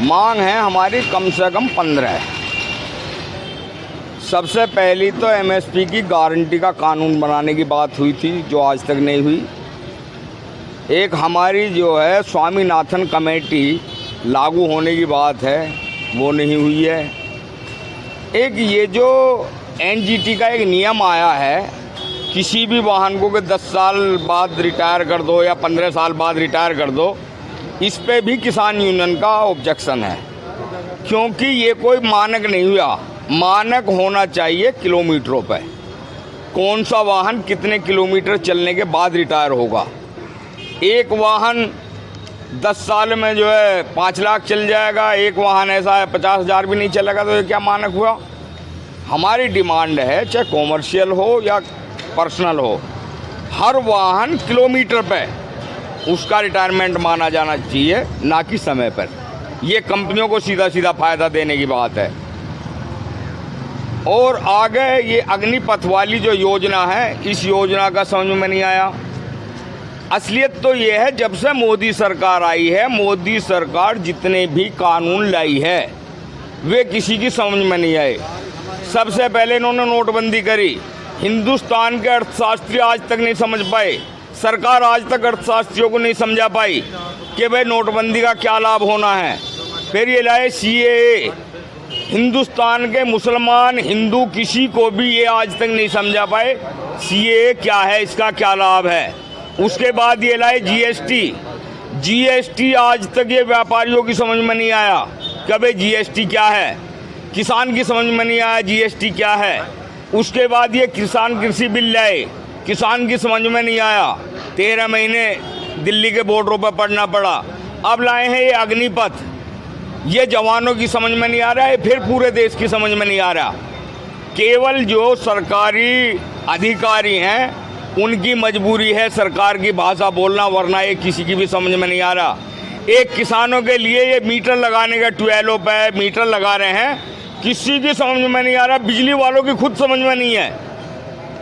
मांग है हमारी कम से कम 15। सबसे पहली तो एमएसपी की गारंटी का कानून बनाने की बात हुई थी, जो आज तक नहीं हुई। एक हमारी जो है स्वामीनाथन कमेटी लागू होने की बात है, वो नहीं हुई है। एक ये जो एनजीटी का एक नियम आया है, किसी भी वाहन को 10 साल बाद रिटायर कर दो या 15 साल बाद रिटायर कर दो, इस पे भी किसान यूनियन का ऑब्जेक्शन है, क्योंकि ये कोई मानक नहीं हुआ। मानक होना चाहिए किलोमीटरों पे, कौन सा वाहन कितने किलोमीटर चलने के बाद रिटायर होगा। एक वाहन 10 साल में जो है 5 लाख चल जाएगा, एक वाहन ऐसा है 50,000 भी नहीं चलेगा, तो ये क्या मानक हुआ। हमारी डिमांड है, चाहे कॉमर्शियल हो या पर्सनल हो, हर वाहन किलोमीटर पे उसका रिटायरमेंट माना जाना चाहिए, ना कि समय पर। ये कंपनियों को सीधा सीधा फ़ायदा देने की बात है। और आगे ये अग्निपथ वाली जो योजना है, इस योजना का समझ में नहीं आया। असलियत तो ये है, जब से मोदी सरकार आई है, मोदी सरकार जितने भी कानून लाई है वे किसी की समझ में नहीं आए। सबसे पहले इन्होंने नोटबंदी करी, हिंदुस्तान के अर्थशास्त्री आज तक नहीं समझ पाए, सरकार आज तक अर्थशास्त्रियों को नहीं समझा पाई कि भाई नोटबंदी का क्या लाभ होना है। फिर ये लाए सीएए, हिंदुस्तान के मुसलमान हिंदू किसी को भी ये आज तक नहीं समझा पाए सीएए क्या है, इसका क्या लाभ है। उसके बाद ये लाए जीएसटी, आज तक ये व्यापारियों की समझ में नहीं आया कि भाई जीएसटी क्या है, किसान की समझ में नहीं आया जीएसटी क्या है। उसके बाद ये किसान कृषि बिल लाए, किसान की समझ में नहीं आया, 13 महीने दिल्ली के बॉर्डरों पर पढ़ना पड़ा। अब लाए हैं ये अग्निपथ, ये जवानों की समझ में नहीं आ रहा है, फिर पूरे देश की समझ में नहीं आ रहा। केवल जो सरकारी अधिकारी हैं उनकी मजबूरी है सरकार की भाषा बोलना, वरना ये किसी की भी समझ में नहीं आ रहा। एक किसानों के लिए ये मीटर लगाने का 12 पे मीटर लगा रहे हैं, किसी की समझ में नहीं आ रहा। बिजली वालों की खुद समझ में नहीं है,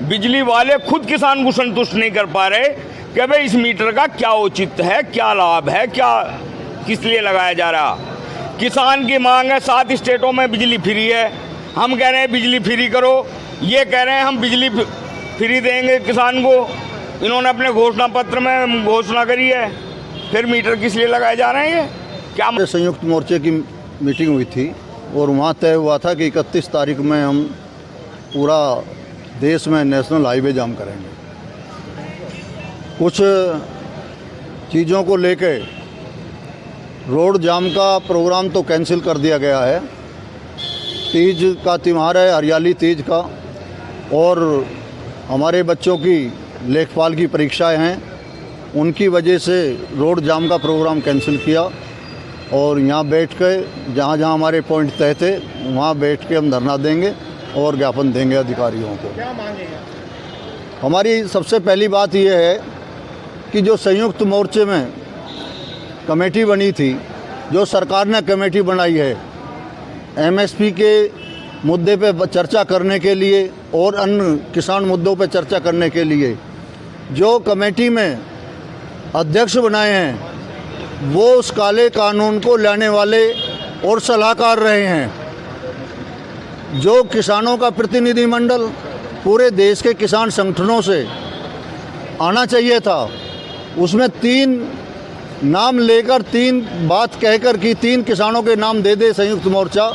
बिजली वाले खुद किसान को संतुष्ट नहीं कर पा रहे कि भाई इस मीटर का क्या औचित्य है, क्या लाभ है, क्या किस लिए लगाया जा रहा। किसान की मांग है 7 स्टेटों में बिजली फ्री है, हम कह रहे हैं बिजली फ्री करो, ये कह रहे हैं हम बिजली फ्री देंगे किसान को। इन्होंने अपने घोषणा पत्र में घोषणा करी है, फिर मीटर किस लिए लगाए जा रहे हैं। ये क्या संयुक्त मोर्चे की मीटिंग हुई थी और वहाँ तय हुआ था कि 31 तारीख में हम पूरा देश में नेशनल हाईवे जाम करेंगे। कुछ चीज़ों को लेके रोड जाम का प्रोग्राम तो कैंसिल कर दिया गया है। तीज का त्यौहार है, हरियाली तीज का, और हमारे बच्चों की लेखपाल की परीक्षाएं हैं, उनकी वजह से रोड जाम का प्रोग्राम कैंसिल किया। और यहाँ बैठ के जहाँ जहाँ हमारे पॉइंट तय थे वहाँ बैठ के हम धरना देंगे और ज्ञापन देंगे अधिकारियों को। क्या मांगेंगे? हमारी सबसे पहली बात यह है कि जो संयुक्त मोर्चे में कमेटी बनी थी, जो सरकार ने कमेटी बनाई है एमएसपी के मुद्दे पे चर्चा करने के लिए और अन्य किसान मुद्दों पे चर्चा करने के लिए, जो कमेटी में अध्यक्ष बनाए हैं वो उस काले कानून को लाने वाले और सलाहकार रहे हैं। जो किसानों का प्रतिनिधिमंडल पूरे देश के किसान संगठनों से आना चाहिए था, उसमें 3 नाम लेकर 3 बात कहकर कि 3 किसानों के नाम दे दे संयुक्त मोर्चा,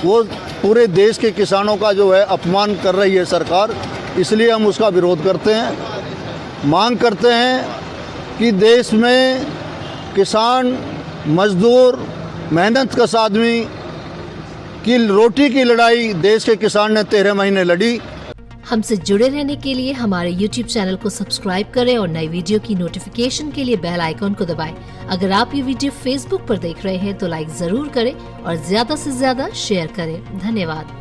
वो पूरे देश के किसानों का जो है अपमान कर रही है सरकार। इसलिए हम उसका विरोध करते हैं। मांग करते हैं कि देश में किसान, मजदूर, मेहनतकश आदमी की रोटी की लड़ाई देश के किसान ने 13 महीने लड़ी। हमसे जुड़े रहने के लिए हमारे YouTube चैनल को सब्सक्राइब करें और नई वीडियो की नोटिफिकेशन के लिए बेल आइकॉन को दबाएं। अगर आप ये वीडियो Facebook पर देख रहे हैं तो लाइक जरूर करें और ज्यादा से ज्यादा शेयर करें। धन्यवाद।